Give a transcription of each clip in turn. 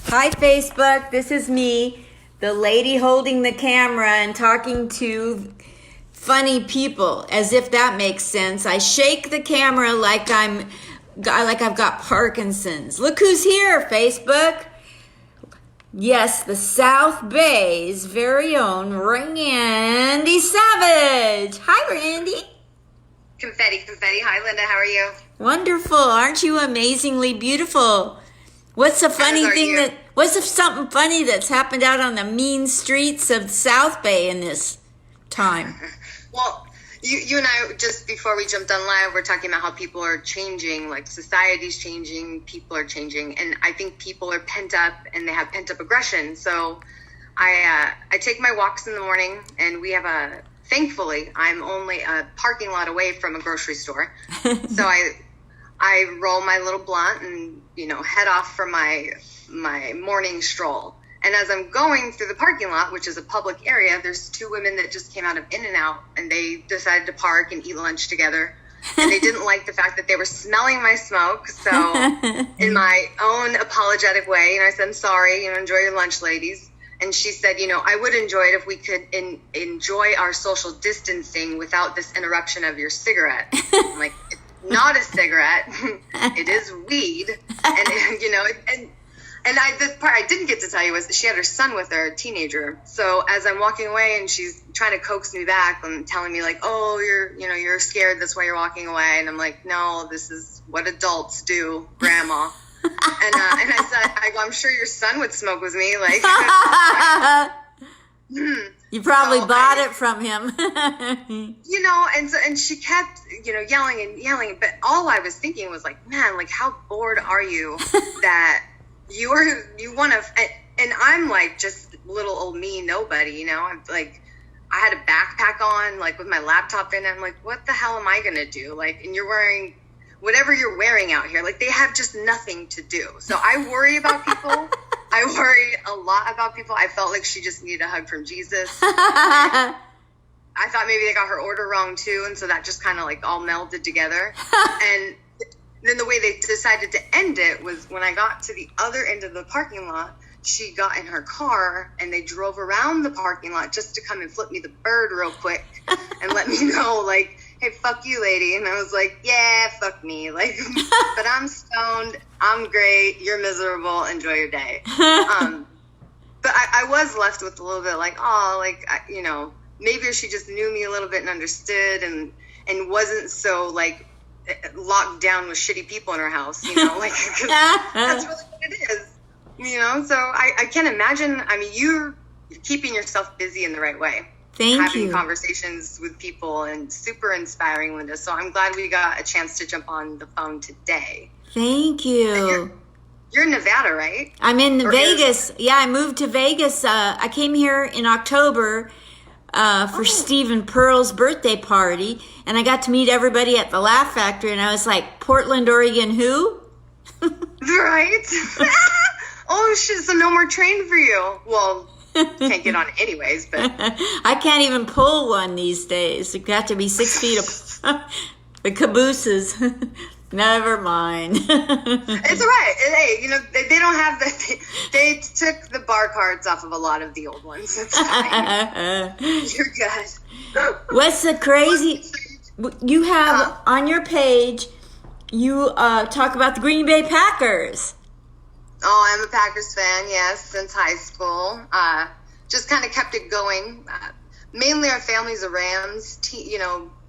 Hi, Facebook. This is me, the lady holding the camera and talking to funny people, as if that makes sense. I shake the camera like I've got Parkinson's. Look who's here, Facebook. Yes, the South Bay's very own Randie Savage. Hi, Randie. Confetti. Hi, Linda. How are you? Wonderful. Aren't you amazingly beautiful? What's something funny that's happened out on the mean streets of South Bay in this time? Well, you and I, just before we jumped on live, we're talking about how people are changing, like society's changing, people are changing, and I think people are pent up and they have pent up aggression. So I take my walks in the morning, and we have thankfully, I'm only a parking lot away from a grocery store. So I roll my little blunt and, head off for my morning stroll. And as I'm going through the parking lot, which is a public area, there's two women that just came out of In-N-Out, and they decided to park and eat lunch together. And they didn't like the fact that they were smelling my smoke. So in my own apologetic way, I said, I'm sorry, enjoy your lunch, ladies. And she said, I would enjoy it if we could enjoy our social distancing without this interruption of your cigarette. I'm like, it's not a cigarette. It is weed. And the part I didn't get to tell you was that she had her son with her, a teenager. So as I'm walking away and she's trying to coax me back and telling me like, oh, you're scared. That's why you're walking away. And I'm like, no, this is what adults do, Grandma. And I said, I'm sure your son would smoke with me. Like, you probably bought it from him. And she kept, yelling. But all I was thinking was like, man, like how bored are you that you want to, and I'm like just little old me, nobody, I'm like, I had a backpack on, like with my laptop in it. I'm like, what the hell am I going to do? Like, and you're wearing whatever you're wearing out here. Like they have just nothing to do. So I worry about people. I worry a lot about people. I felt like she just needed a hug from Jesus. I thought maybe they got her order wrong too. And so that just kind of like all melded together. And then the way they decided to end it was when I got to the other end of the parking lot, she got in her car and they drove around the parking lot just to come and flip me the bird real quick and let me know, like, hey, fuck you, lady. And I was like, yeah, fuck me. Like, but I'm stoned. I'm great. You're miserable. Enjoy your day. But I was left with a little bit like, oh, like, maybe she just knew me a little bit and understood and wasn't so, like, locked down with shitty people in her house, like, 'cause that's really what it is, so I can't imagine. I mean, you're keeping yourself busy in the right way. Having conversations with people and super inspiring, Linda. So I'm glad we got a chance to jump on the phone today. Thank you. You're in Nevada, right? I'm in Vegas. Yeah, I moved to Vegas. I came here in October for Stephen Pearl's birthday party, and I got to meet everybody at the Laugh Factory, and I was like, Portland, Oregon, who? Right? Oh, shit, so no more train for you. Well, can't get on anyways, but... I can't even pull one these days. You got to be 6 feet apart. The cabooses. Never mind. It's all right. Hey, they don't have the... They took the bar cards off of a lot of the old ones. It's fine. You're good. What's the crazy... You have on your page, you talk about the Green Bay Packers. Oh, I'm a Packers fan, yes, since high school. Just kind of kept it going. Mainly our family's a Rams,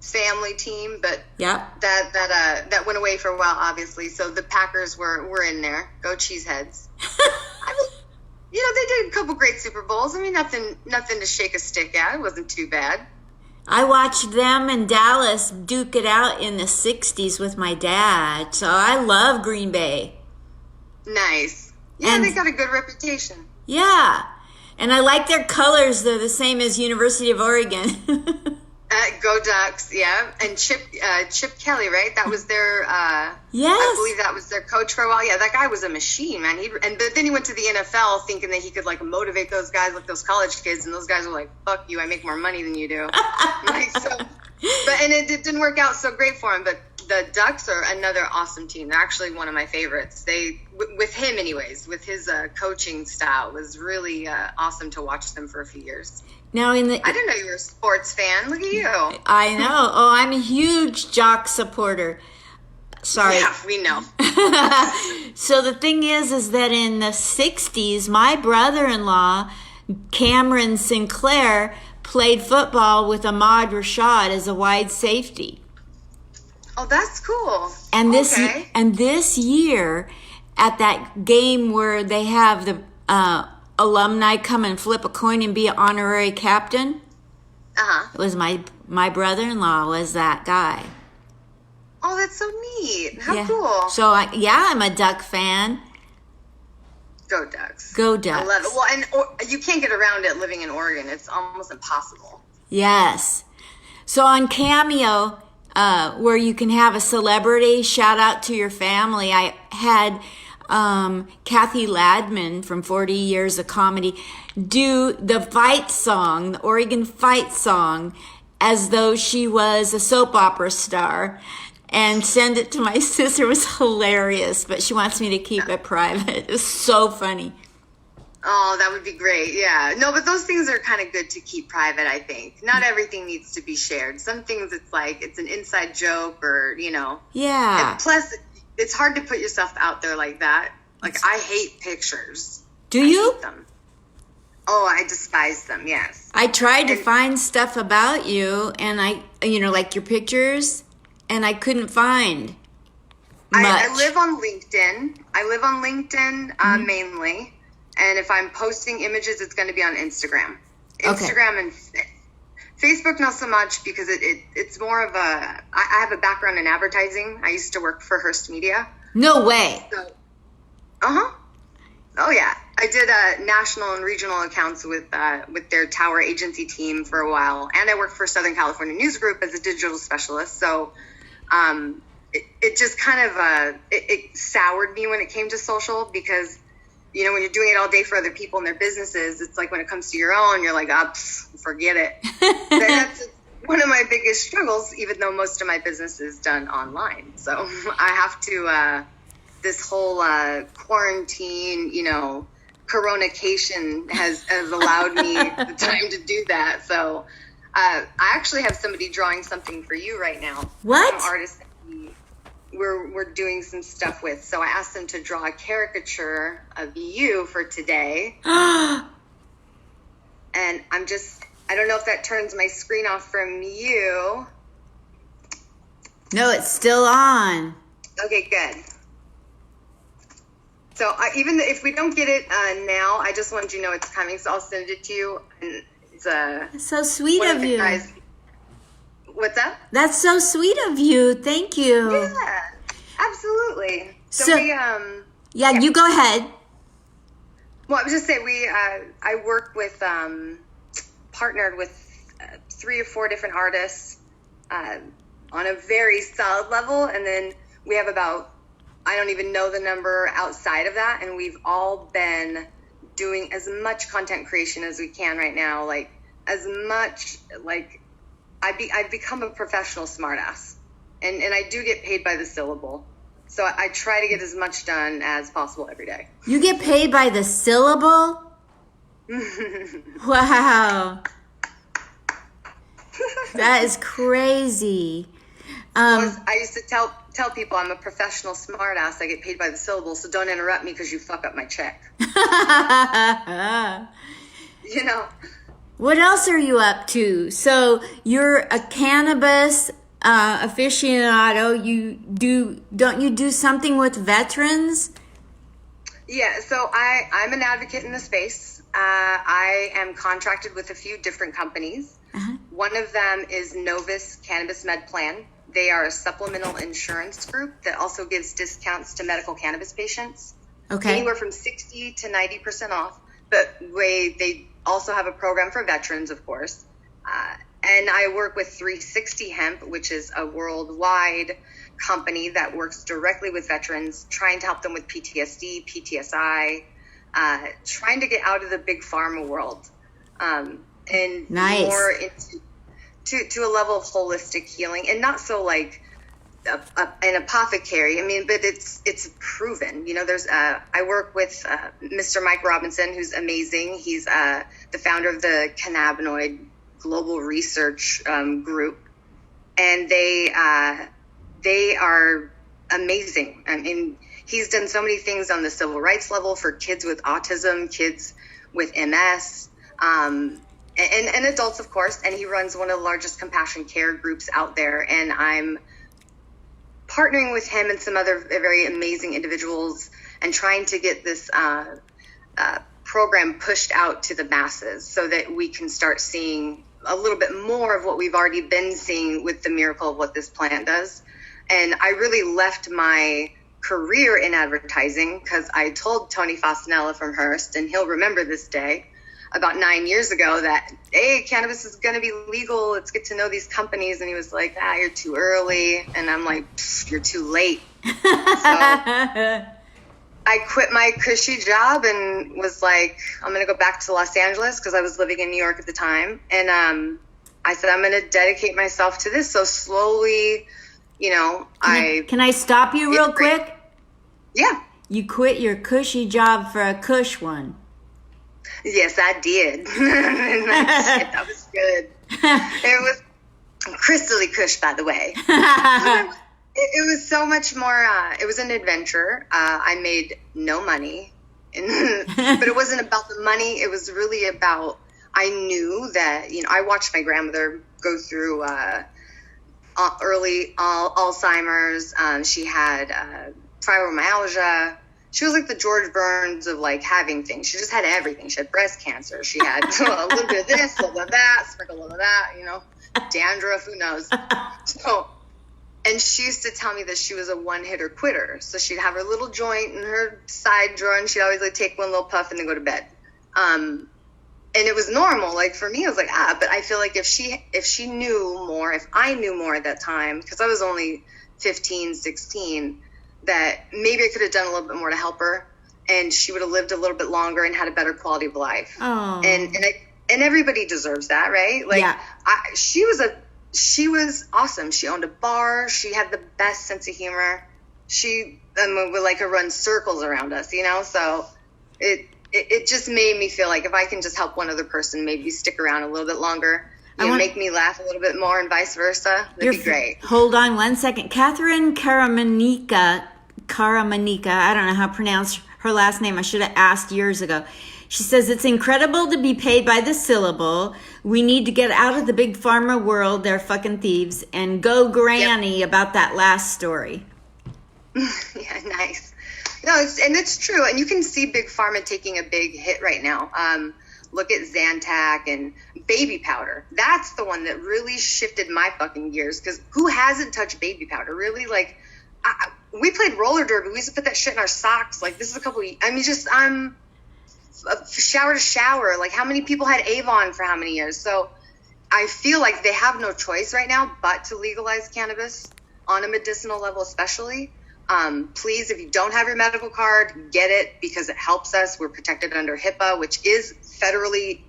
family team, but that went away for a while, obviously. So the Packers were in there. Go Cheeseheads. I mean, they did a couple great Super Bowls. I mean, nothing to shake a stick at. It wasn't too bad. I watched them and Dallas duke it out in the 60s with my dad. So I love Green Bay. Nice. Yeah, and they got a good reputation. Yeah. And I like their colors. They're the same as University of Oregon. Go Ducks, yeah. And Chip Kelly, right? That was their yes. I believe that was their coach for a while. Yeah, that guy was a machine, man. But then he went to the NFL thinking that he could like motivate those guys, like those college kids, and those guys were like, fuck you, I make more money than you do. And it didn't work out so great for him, but the Ducks are another awesome team. They're actually one of my favorites. With him anyways, with his coaching style, was really awesome to watch them for a few years. Now I didn't know you were a sports fan. Look at you. I know. Oh, I'm a huge Jock supporter. Sorry. Yeah, we know. So the thing is that in the 60s, my brother-in-law, Cameron Sinclair, played football with Ahmad Rashad as a wide safety. Oh, that's cool. And this year, at that game where they have the alumni come and flip a coin and be an honorary captain, it was my brother-in-law was that guy. Oh, that's so neat. How cool. So, I'm a Duck fan. Go Ducks. Go Ducks. I love it. Well, and you can't get around it living in Oregon. It's almost impossible. Yes. So on Cameo, where you can have a celebrity shout out to your family, I had Kathy Ladman from 40 Years of Comedy do the fight song, the Oregon fight song, as though she was a soap opera star, and send it to my sister. It was hilarious, but she wants me to keep it private. It's so funny. Oh, that would be great. Yeah. No, but those things are kind of good to keep private, I think. Not everything needs to be shared. Some things it's like it's an inside joke or, Yeah. And plus, it's hard to put yourself out there like that. Like, I hate pictures. Do you? I hate them. Oh, I despise them, yes. I tried to find stuff about you, and like your pictures, and I couldn't find much. I live on LinkedIn. Mainly. And if I'm posting images, it's going to be on Instagram. Instagram and Facebook, not so much, because it's more of I have a background in advertising. I used to work for Hearst Media. No way. So, Oh, yeah. I did national and regional accounts with their Tower agency team for a while. And I worked for Southern California News Group as a digital specialist. So it just kind of it soured me when it came to social, because when you're doing it all day for other people and their businesses, it's like when it comes to your own, you're like, forget it. That's one of my biggest struggles, even though most of my business is done online. So I have to, this whole quarantine, coronacation has allowed me the time to do that. So I actually have somebody drawing something for you right now. What? Some artist that we're doing some stuff with. So I asked them to draw a caricature of you for today. And I don't know if that turns my screen off from you. No, it's still on. Okay, good. So even if we don't get it now, I just wanted you to know it's coming. So I'll send it to you. And it's so sweet of you. Guys. What's that? That's so sweet of you. Thank you. Yeah, absolutely. So we, yeah, you go ahead. Well, I was just saying I work with, partnered with 3 or 4 different artists on a very solid level. And then we have about, I don't even know the number outside of that. And we've all been doing as much content creation as we can right now. Like as much, like I've become a professional smartass, and I do get paid by the syllable. So I try to get as much done as possible every day. You get paid by the syllable? Wow. That is crazy. I used to tell people I'm a professional smartass. I get paid by the syllable, so don't interrupt me because you fuck up my check. What else are you up to? So you're a cannabis aficionado. Don't you do something with veterans? Yeah, so I'm an advocate in the space. I am contracted with a few different companies. One of them is Novus Cannabis Med Plan. They are a supplemental insurance group that also gives discounts to medical cannabis patients. Okay. Anywhere from 60 to 90% off. But they also have a program for veterans, of course. And I work with 360 Hemp, which is a worldwide company that works directly with veterans, trying to help them with PTSD, PTSI, trying to get out of the big pharma world, and nice. More into to a level of holistic healing, and not so like an apothecary. I mean, but it's proven. You know, there's I work with Mr. Mike Robinson, who's amazing. He's the founder of the Cannabinoid Global Research Group, and they are amazing. I mean, he's done so many things on the civil rights level for kids with autism, kids with MS, and adults, of course. And he runs one of the largest compassion care groups out there. And I'm partnering with him and some other very amazing individuals and trying to get this program pushed out to the masses so that we can start seeing a little bit more of what we've already been seeing with the miracle of what this plant does. And I really left my career in advertising because I told Tony Fasanella from Hearst, and he'll remember this day, about 9 years ago, that, hey, cannabis is going to be legal. Let's get to know these companies. And he was like, you're too early. And I'm like, you're too late. So I quit my cushy job and was like, I'm going to go back to Los Angeles because I was living in New York at the time. And I said, I'm going to dedicate myself to this. So slowly, you know, Can I stop you real quick? Yeah. You quit your cushy job for a cush one. Yes, I did. That was good. It was crystally cush, by the way. It was so much more, it was an adventure. I made no money, but it wasn't about the money. It was really about, I knew that, you know, I watched my grandmother go through early Alzheimer's. She had fibromyalgia. She was like the George Burns of like having things. She just had everything. She had breast cancer. She had a little bit of this, a little bit of that, sprinkle a little of that, you know, dandruff, who knows. So, and she used to tell me that she was a one-hitter quitter. So she'd have her little joint in her side drawer, and she'd always like take one little puff and then go to bed. And it was normal. Like for me, I was like, but I feel like if she knew more, if I knew more at that time, because I was only 15, 16, that maybe I could have done a little bit more to help her, and she would have lived a little bit longer and had a better quality of life. Oh. And everybody deserves that, right? Like, yeah. She was awesome. She owned a bar. She had the best sense of humor. She would like to run circles around us, you know? So it just made me feel like if I can just help one other person, maybe stick around a little bit longer, make me laugh a little bit more and vice versa, that'd be great. Hold on 1 second. Catherine Karamanika, I don't know how to pronounce her last name. I should have asked years ago. She says, it's incredible to be paid by the syllable. We need to get out of the big pharma world. They're fucking thieves. And go granny about that last story. Yeah, nice. No, it's true. And you can see big pharma taking a big hit right now. Look at Zantac and baby powder. That's the one that really shifted my fucking gears. Because who hasn't touched baby powder? Really? Like, we played roller derby. We used to put that shit in our socks. Like, this is I'm shower to shower. Like, how many people had Avon for how many years? So I feel like they have no choice right now but to legalize cannabis on a medicinal level, especially. Please, if you don't have your medical card, get it because it helps us. We're protected under HIPAA, which is federally,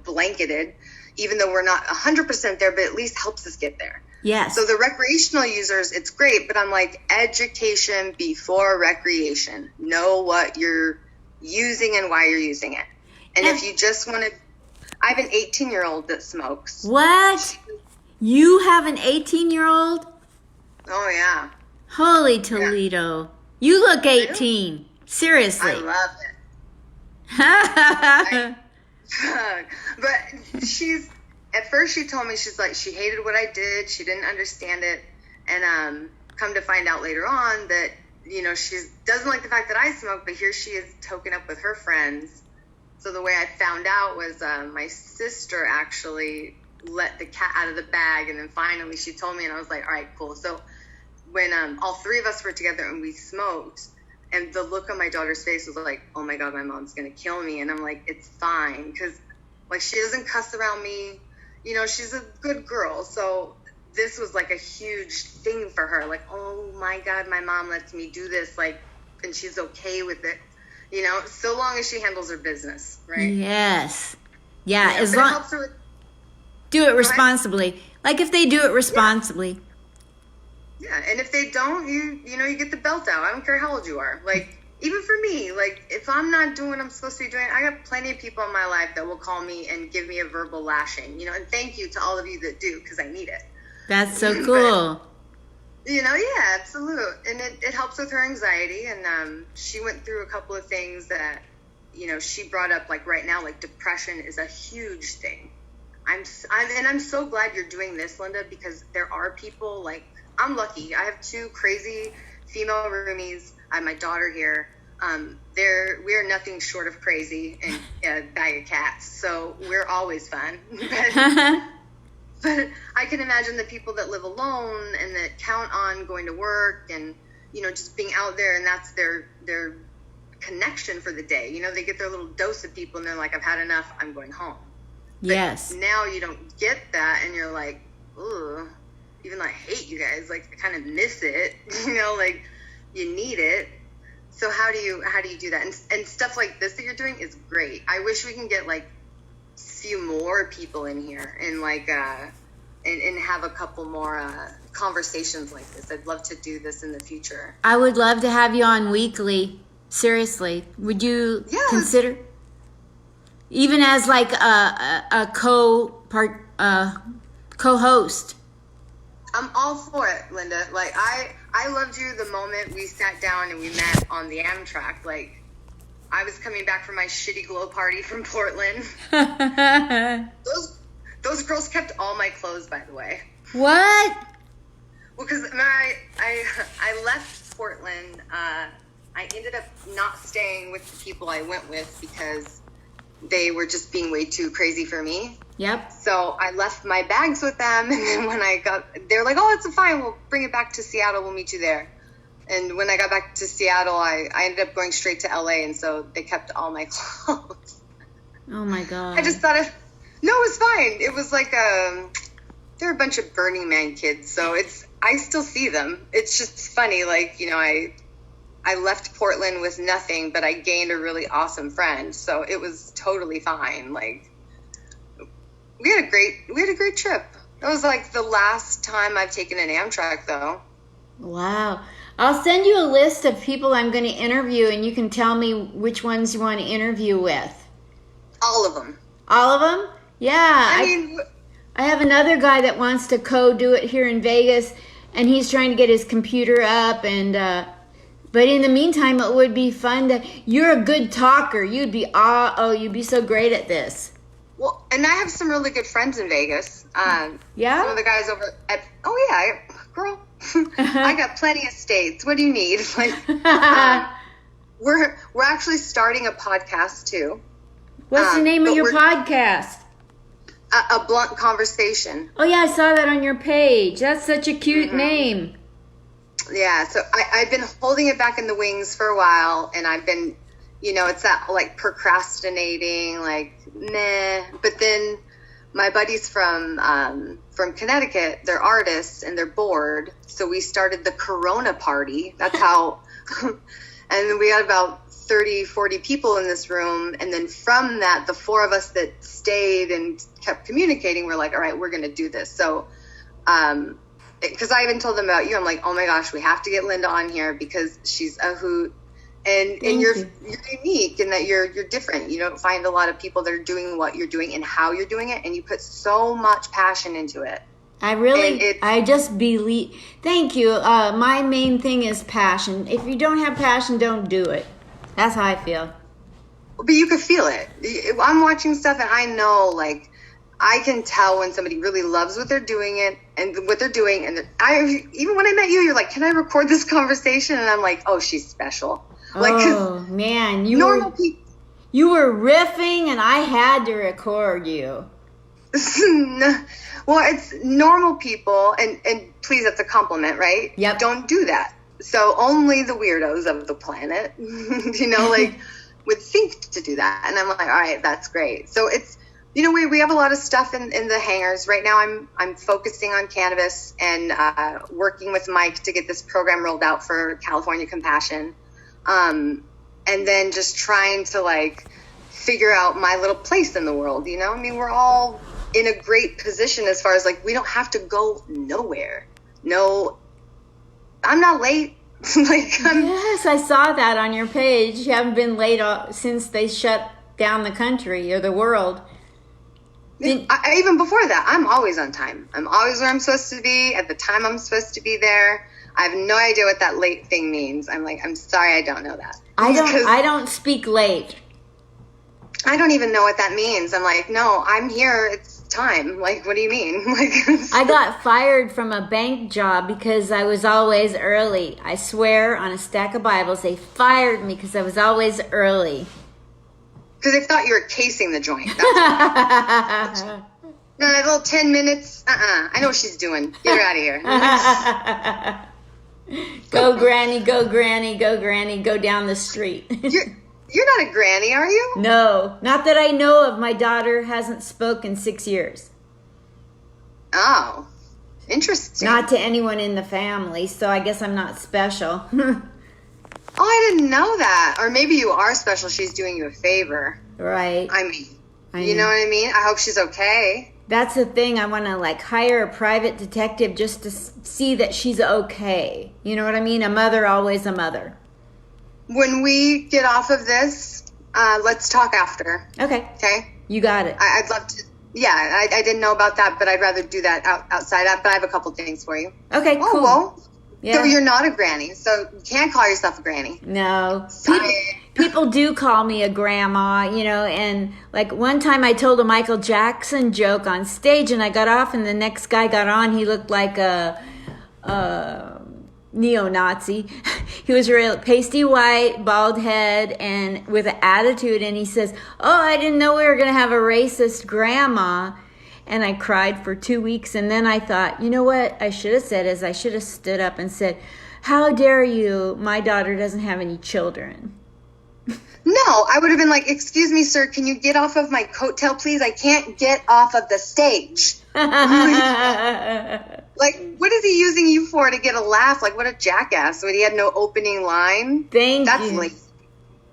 blanketed, even though we're not 100% there, but at least helps us get there. Yes. So the recreational users, it's great, but I'm like, education before recreation. Know what you're using and why you're using it. And if you just want to, I have an 18-year-old that smokes. What? You have an 18-year-old? Oh, yeah. Holy Toledo. Yeah. You look 18. Seriously. I love it. But at first she told me, she's like, she hated what I did. She didn't understand it. And come to find out later on that, she doesn't like the fact that I smoke, but here she is token up with her friends. So the way I found out was my sister actually let the cat out of the bag. And then finally she told me, and I was like, all right, cool. So when all three of us were together and we smoked, and the look on my daughter's face was like, oh my God, my mom's going to kill me. And I'm like, it's fine. Because like, she doesn't cuss around me. She's a good girl. So this was like a huge thing for her. Like, oh my God, my mom lets me do this. Like, and she's okay with it, so long as she handles her business. Right. Yes. Yeah. As long do it responsibly. Like if they do it responsibly. Yeah, and if they don't, you get the belt out. I don't care how old you are. Like, even for me, like, if I'm not doing what I'm supposed to be doing, I got plenty of people in my life that will call me and give me a verbal lashing, and thank you to all of you that do, because I need it. That's so cool. But, yeah, absolutely. And it helps with her anxiety, and she went through a couple of things that, she brought up, like, right now, like, depression is a huge thing. I'm so glad you're doing this, Linda, because there are people, like, I'm lucky. I have 2 crazy female roomies. I have my daughter here. We are nothing short of crazy and a bag of cats. So we're always fun. But I can imagine the people that live alone and that count on going to work and, just being out there, and that's their connection for the day. They get their little dose of people and they're like, I've had enough. I'm going home. Yes. But now you don't get that, and you're like, ugh. Even though I hate you guys, like, I kind of miss it, like, you need it. So how do you do that? And stuff like this that you're doing is great. I wish we can get, like, a few more people in here and, like, and have a couple more conversations like this. I'd love to do this in the future. I would love to have you on weekly. Seriously. Would you consider? Even as, like, a co-host. I'm all for it, Linda. Like, I loved you the moment we sat down and we met on the Amtrak. Like, I was coming back from my shitty glow party from Portland. Those girls kept all my clothes, by the way. What? Well, because I left Portland. I ended up not staying with the people I went with because they were just being way too crazy for me. Yep. So I left my bags with them, and then when they were like, oh, it's fine, we'll bring it back to Seattle, we'll meet you there. And when I got back to Seattle, I ended up going straight to LA, and so they kept all my clothes. Oh my God. I just thought, it was fine. It was like, they're a bunch of Burning Man kids, so I still see them. It's just funny, like, I left Portland with nothing, but I gained a really awesome friend, so it was totally fine. Like, we had a great trip. That was like the last time I've taken an Amtrak, though. Wow. I'll send you a list of people I'm going to interview, and you can tell me which ones you want to interview with. All of them. All of them? Yeah. I have another guy that wants to do it here in Vegas, and he's trying to get his computer up, and but in the meantime, it would be fun to. You're a good talker. You'd be so great at this. Well, and I have some really good friends in Vegas. Yeah? Some of the guys over at, girl, I got plenty of states. What do you need? Like, we're actually starting a podcast too. What's the name of your podcast? A Blunt Conversation. Oh yeah, I saw that on your page. That's such a cute name. Yeah, so I've been holding it back in the wings for a while, and I've been, it's that, like, procrastinating, like, meh. But then my buddies from Connecticut, they're artists, and they're bored, so we started the Corona Party. That's how, and then we had about 30, 40 people in this room, and then from that, the 4 of us that stayed and kept communicating, we're like, all right, we're going to do this. So, because I even told them about you. I'm like, oh my gosh, we have to get Linda on here because she's a hoot, and you're unique in that you're different. You don't find a lot of people that are doing what you're doing and how you're doing it, and you put so much passion into it. I just believe. Thank you. My main thing is passion. If you don't have passion, don't do it. That's how I feel. But you could feel it. I'm watching stuff and I know, like, I can tell when somebody really loves what they're doing and what they're doing. And even when I met you, you're like, can I record this conversation? And I'm like, oh, she's special. Like, man, you were riffing and I had to record you. Well, it's normal people, and please, that's a compliment, right? Yep. Don't do that. So only the weirdos of the planet, would think to do that. And I'm like, all right, that's great. So it's, we have a lot of stuff in the hangars. Right now I'm focusing on cannabis and working with Mike to get this program rolled out for California Compassion. And then just trying to, like, figure out my little place in the world, I mean, we're all in a great position as far as, like, we don't have to go nowhere. No I'm not late. Yes, I saw that on your page. You haven't been late since they shut down the country or the world. Even before that, I'm always on time. I'm always where I'm supposed to be at the time I'm supposed to be there. I have no idea what that late thing means. I'm sorry, I don't know that. I don't speak late. I don't even know what that means. I'm like, no, I'm here. It's time. Like, what do you mean? I got fired from a bank job because I was always early. I swear on a stack of Bibles, they fired me because I was always early. Because they thought you were casing the joint. That's no, that little 10 minutes. I know what she's doing. Get her out of here. Go, Granny, go, Granny, go, Granny, go down the street. You're not a granny, are you? No, not that I know of. My daughter hasn't spoken 6 years. Oh, interesting. Not to anyone in the family, so I guess I'm not special. Oh, I didn't know that. Or maybe you are special. She's doing you a favor. Right. I mean, you know what I mean? I hope she's okay. That's the thing. I want to hire a private detective just to see that she's okay. You know what I mean? A mother, always a mother. When we get off of this, let's talk after. Okay. Okay? You got it. I'd love to. Yeah, I didn't know about that, but I'd rather do that outside. But I have a couple things for you. Okay, cool. Oh, well. Yeah. So you're not a granny, so you can't call yourself a granny. No. People do call me a grandma, and one time I told a Michael Jackson joke on stage and I got off and the next guy got on. He looked like a neo-Nazi. He was real pasty white, bald head, and with an attitude, and he says, "Oh, I didn't know we were going to have a racist grandma." And I cried for 2 weeks, and then I thought, you know what I should have said is I should have stood up and said, "How dare you? My daughter doesn't have any children." No, I would have been like, "Excuse me, sir, can you get off of my coattail, please? I can't get off of the stage." What is he using you for to get a laugh? What a jackass. When he had no opening line. That's you.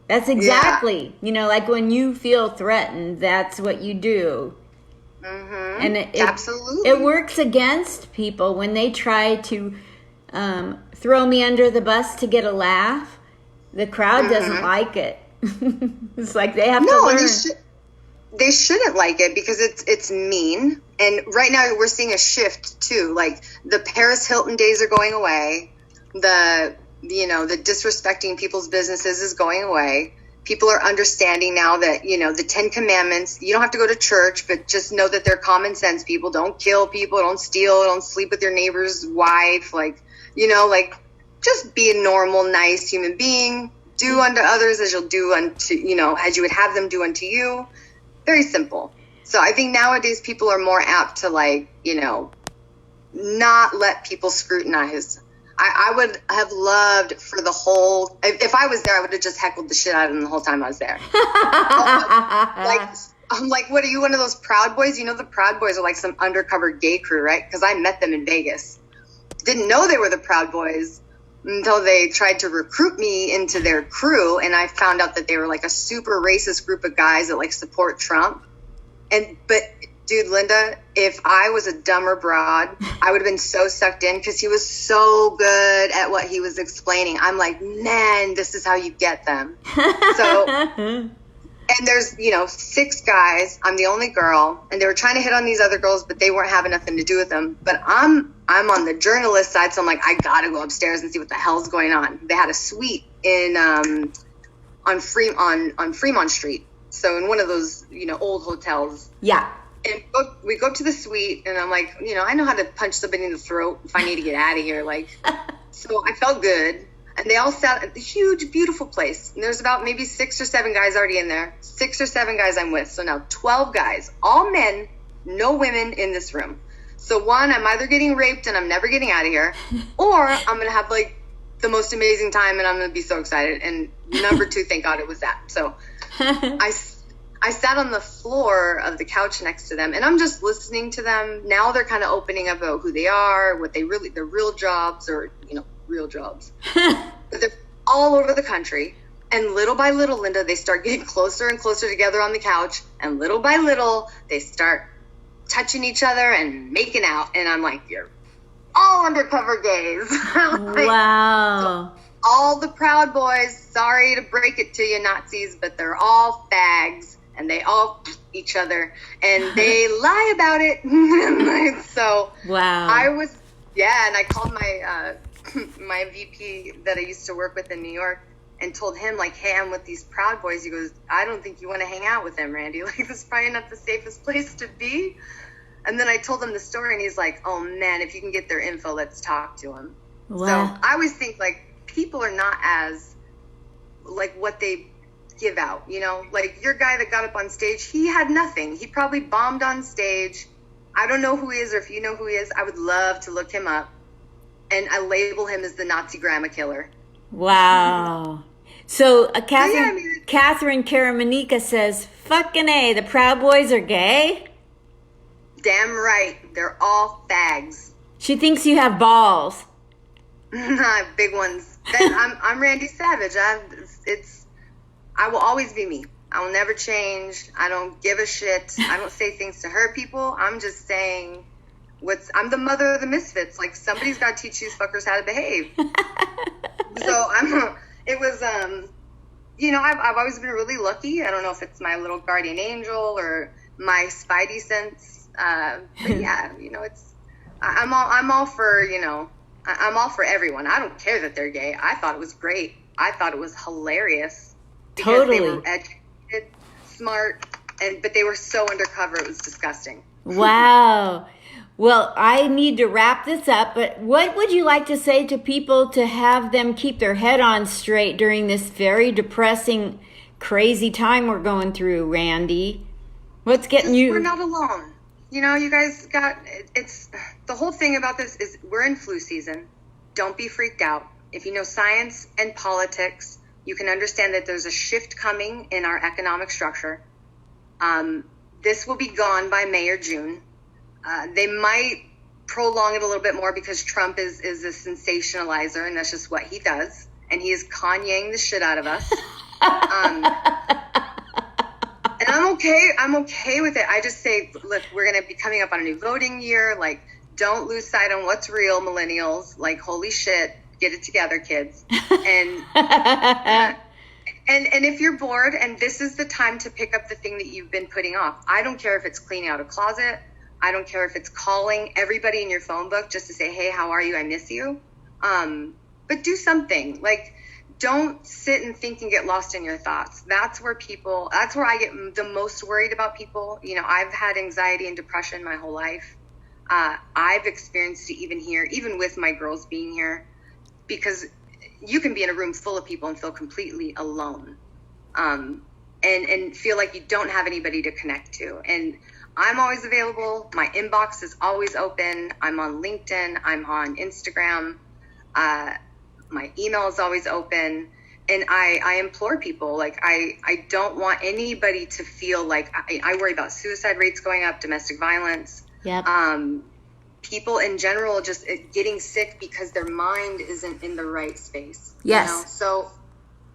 That's exactly, when you feel threatened, that's what you do. Mm-hmm. And absolutely, it works against people when they try to throw me under the bus to get a laugh. The crowd doesn't like it. It's like they have to learn. They shouldn't like it because it's mean. And right now we're seeing a shift too. The Paris Hilton days are going away. The disrespecting people's businesses is going away. People are understanding now that, the 10 Commandments, you don't have to go to church, but just know that they're common sense people. Don't kill people, don't steal, don't sleep with your neighbor's wife. Just be a normal, nice human being. Do unto others as you'll do unto, as you would have them do unto you. Very simple. So I think nowadays people are more apt to not let people scrutinize. I would have loved for the whole, if I was there, I would have just heckled the shit out of them the whole time I was there. I'm like, what are you, one of those Proud Boys? The Proud Boys are some undercover gay crew, right? Because I met them in Vegas. Didn't know they were the Proud Boys until they tried to recruit me into their crew, and I found out that they were a super racist group of guys that support Trump. But dude, Linda, if I was a dumber broad, I would have been so sucked in because he was so good at what he was explaining. I'm like, man, this is how you get them. So, and there's, 6 guys. I'm the only girl, and they were trying to hit on these other girls, but they weren't having nothing to do with them. But I'm on the journalist side, so I'm like, I gotta go upstairs and see what the hell's going on. They had a suite in on Fremont Street, so in one of those old hotels. Yeah. And we go up to the suite, and I'm like, I know how to punch somebody in the throat if I need to get out of here. So I felt good. And they all sat at the huge, beautiful place. And there's about maybe 6 or 7 guys already in there. 6 or 7 guys I'm with. So now 12 guys, all men, no women in this room. So one, I'm either getting raped and I'm never getting out of here, or I'm going to have the most amazing time and I'm going to be so excited. And number 2, thank God it was that. So I sat on the floor of the couch next to them, and I'm just listening to them. Now they're kind of opening up about who they are, what their real jobs, or real jobs. But they're all over the country, and little by little, Linda, they start getting closer and closer together on the couch, and little by little, they start touching each other and making out. And I'm like, you're all undercover gays. Wow. All the Proud Boys, sorry to break it to you Nazis, but they're all fags and they all each other and they lie about it. So Wow. and I called my my VP that I used to work with in New York and told him, like, hey, I'm with these Proud Boys. He goes, I don't think you want to hang out with them, Randie. Like, this is probably not the safest place to be. And then I told him the story, and he's like, oh, man, if you can get their info, let's talk to them. Wow. So I always think, like, people are not as, like, what they give out, you know? Like, your guy that got up on stage, he had nothing. He probably bombed on stage. I don't know who he is, or if you know who he is, I would love to look him up. And I label him as the Nazi grandma killer. Wow. So Catherine, Yeah, I mean, Catherine Karamanika says, fucking A, the Proud Boys are gay? damn right. They're all fags. She thinks you have balls. Big ones. I'm Randie Savage. I will always be me. I will never change. I don't give a shit. I don't say things to hurt people. I'm just saying I'm the mother of the misfits. Like, somebody's got to teach these fuckers how to behave. So I've always been really lucky. I don't know if it's my little guardian angel or my spidey sense. But yeah, I'm all for, I'm all for everyone. I don't care that they're gay. I thought it was great. I thought it was hilarious. Because Totally. they were educated, smart, but they were so undercover, it was disgusting. Wow. Well, I need to wrap this up, but what would you like to say to people to have them keep their head on straight during this very depressing, crazy time we're going through, Randie? What's getting you? We're not alone. You guys it's the whole thing about this is we're in flu season. Don't be freaked out. If you know science and politics, you can understand that there's a shift coming in our economic structure. This will be gone by May or June. They might prolong it a little bit more because Trump is a sensationalizer, and that's just what he does. And he is Kanyeing the shit out of us. And I'm okay with it. I just say, look, we're going to be coming up on a new voting year. Like, don't lose sight on what's real, millennials. Like, holy shit, get it together, kids. And and if you're bored, and this is the time to pick up the thing that you've been putting off. I don't care if it's cleaning out a closet. I don't care if it's calling everybody in your phone book just to say, hey, how are you? I miss you. But do something. Like, don't sit and think and get lost in your thoughts. That's where I get the most worried about people. I've had anxiety and depression my whole life. I've experienced it even here, even with my girls being here, because you can be in a room full of people and feel completely alone, and feel like you don't have anybody to connect to. And I'm always available. My inbox is always open. I'm on LinkedIn. I'm on Instagram. My email is always open. And I implore people, like, I don't want anybody to feel like I worry about suicide rates going up, domestic violence. Yep. People in general just getting sick because their mind isn't in the right space. Yes. So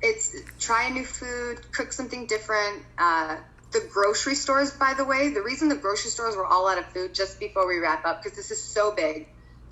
it's try a new food, cook something different. The grocery stores, by the way, the reason the grocery stores were all out of food, just before we wrap up, because this is so big.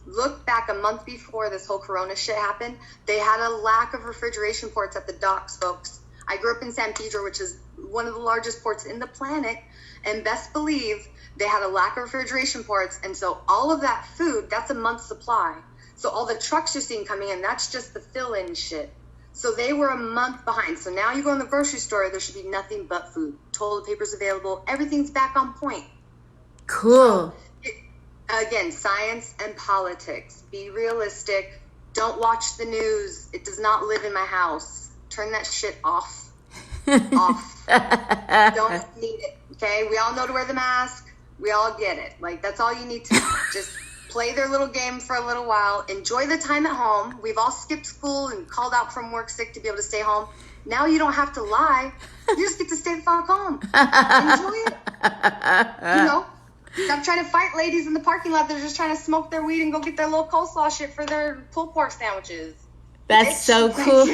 Look back a month before this whole Corona shit happened. They had a lack of refrigeration ports at the docks, folks. I grew up in San Pedro, which is one of the largest ports in the planet. And best believe they had a lack of refrigeration ports. And so all of that food, that's a month's supply. So all the trucks you're seeing coming in, that's just the fill-in shit. So they were a month behind. So now you go in the grocery store, there should be nothing but food. Toilet paper's available. Everything's back on point. Cool. Again, science and politics. Be realistic. Don't watch the news. It does not live in my house. Turn that shit off. Off. Don't need it. Okay? We all know to wear the mask. We all get it. Like, that's all you need to just play their little game for a little while. Enjoy the time at home. We've all skipped school and called out from work sick to be able to stay home. Now you don't have to lie. You just get to stay the fuck home. Enjoy it. Stop trying to fight ladies in the parking lot. They're just trying to smoke their weed and go get their little coleslaw shit for their pulled pork sandwiches. That's so cool.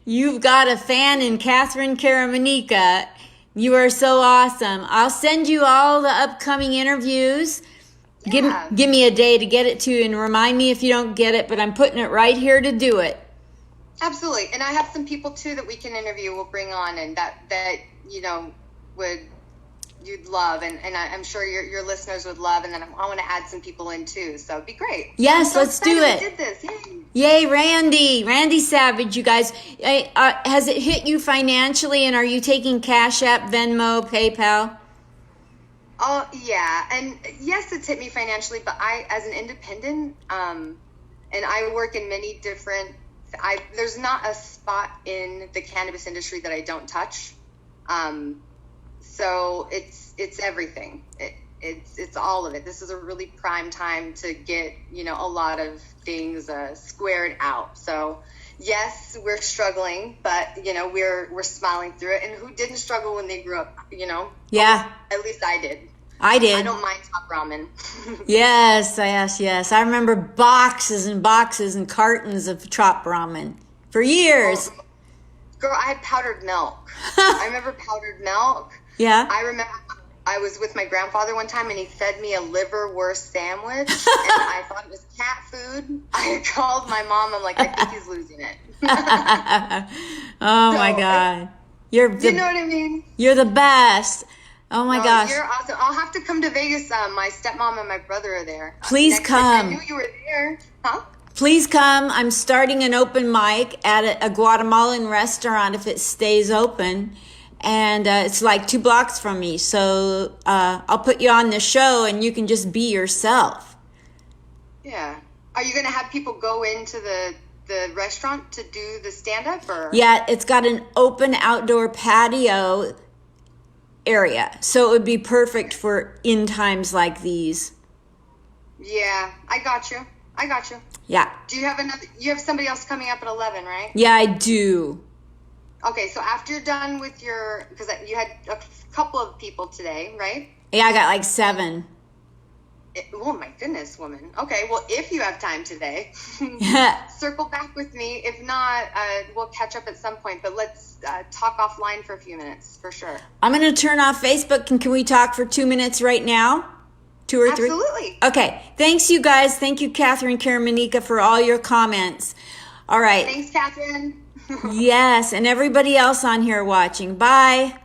You've got a fan in Catherine Karamanika. You are so awesome. I'll send you all the upcoming interviews. Yeah. Give me a day to get it to you, and remind me if you don't get it, but I'm putting it right here to do it. Absolutely. And I have some people too that we can interview, we'll bring on, and that you know, you'd love, and I'm sure your listeners would love, and then I want to add some people in too, so it'd be great. Yes, let's do it. We did this. Yay. Yay, Randie Savage, you guys. Has it hit you financially, and are you taking Cash App, Venmo, PayPal? Oh, yeah. And yes, it's hit me financially, but I, as an independent, and I work in many different, there's not a spot in the cannabis industry that I don't touch. So it's everything. It's all of it. This is a really prime time to get, you know, a lot of things squared out. So yes, we're struggling, but you know, we're smiling through it. And who didn't struggle when they grew up, you know? Yeah. At least I did. I did. I don't mind top ramen. Yes. I remember boxes and boxes and cartons of chopped ramen for years. Oh, girl, I had powdered milk. I remember powdered milk. Yeah. I remember I was with my grandfather one time, and he fed me a liverwurst sandwich, and I thought it was cat food. I called my mom. I'm like, I think he's losing it. Oh, my God. You know what I mean? You're the best. Oh, my gosh. You're awesome. I'll have to come to Vegas. My stepmom and my brother are there. Please come. I knew you were there. Huh? Please come. I'm starting an open mic at a Guatemalan restaurant if it stays open. And it's like 2 blocks from me. So I'll put you on the show and you can just be yourself. Yeah. Are you going to have people go into the restaurant to do the stand-up? Or? Yeah, it's got an open outdoor patio area. So it would be perfect for in times like these. Yeah, I got you. Yeah. Do you have you have somebody else coming up at 11, right? Yeah, I do. Okay, so after you're done with because you had a couple of people today, right? Yeah, I got like 7. Oh my goodness, woman. Okay, well, if you have time today, circle back with me. If not, we'll catch up at some point, but let's talk offline for a few minutes, for sure. I'm going to turn off Facebook. Can we talk for 2 minutes right now? 2 or 3? Absolutely. Okay. Thanks, you guys. Thank you, Catherine Karamanika, for all your comments. All right. Thanks, Catherine. Yes, and everybody else on here watching. Bye.